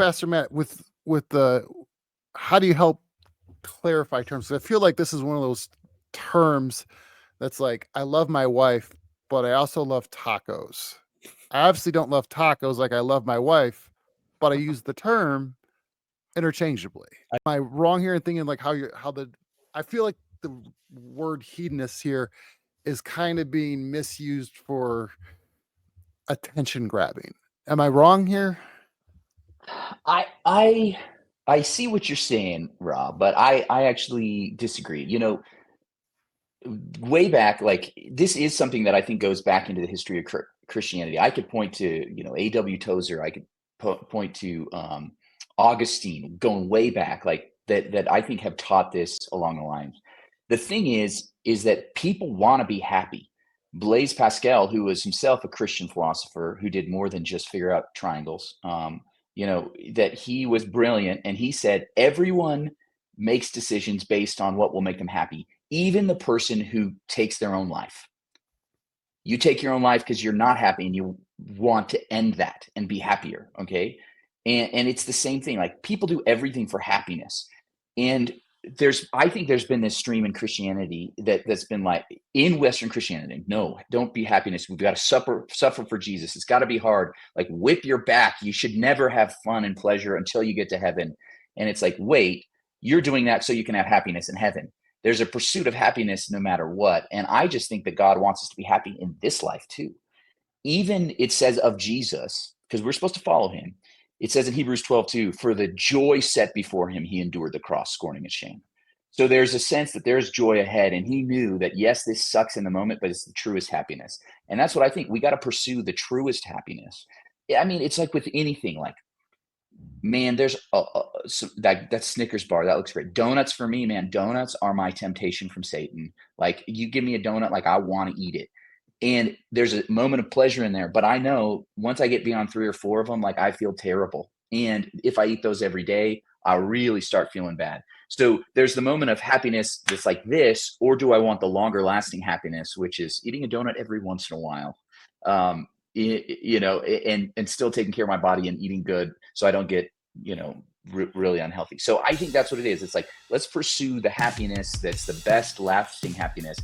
Pastor Matt, with the, how do you help clarify terms? I feel like this is one of those terms that's like, I love my wife, but I also love tacos. I obviously don't love tacos like I love my wife, but I use the term interchangeably. Am I wrong here in thinking like I feel like the word hedonist here is kind of being misused for attention grabbing. Am I wrong here? I see what you're saying, Rob, but I actually disagree. Way back, like this is something that I think goes back into the history of Christianity. I could point to, A.W. Tozer. I could point to Augustine, going way back, like that I think have taught this along the lines. The thing is that people want to be happy. Blaise Pascal, who was himself a Christian philosopher who did more than just figure out triangles, that he was brilliant, and he said everyone makes decisions based on what will make them happy, even the person who takes their own life. You take your own life because you're not happy and you want to end that and be happier, okay? And it's the same thing. Like, people do everything for happiness. And I think there's been this stream in Christianity that's been like, in Western Christianity, no, don't be happiness. We've got to suffer for Jesus. It's got to be hard. Like, whip your back. You should never have fun and pleasure until you get to heaven. And it's like, wait, you're doing that so you can have happiness in heaven. There's a pursuit of happiness no matter what. And I just think that God wants us to be happy in this life too. Even it says of Jesus, because we're supposed to follow him, it says in Hebrews 12:2, for the joy set before him, he endured the cross, scorning its shame. So there's a sense that there's joy ahead. And he knew that, yes, this sucks in the moment, but it's the truest happiness. And that's what I think. We got to pursue the truest happiness. I mean, it's like with anything, like, man, there's that Snickers bar that looks great. Donuts for me, man. Donuts are my temptation from Satan. Like, you give me a donut, like, I want to eat it. And there's a moment of pleasure in there, but I know once I get beyond 3 or 4 of them, like, I feel terrible. And if I eat those every day, I really start feeling bad. So there's the moment of happiness that's like this, or do I want the longer lasting happiness, which is eating a donut every once in a while? And still taking care of my body and eating good so I don't get, really unhealthy. So I think that's what it is. It's like, let's pursue the happiness that's the best lasting happiness.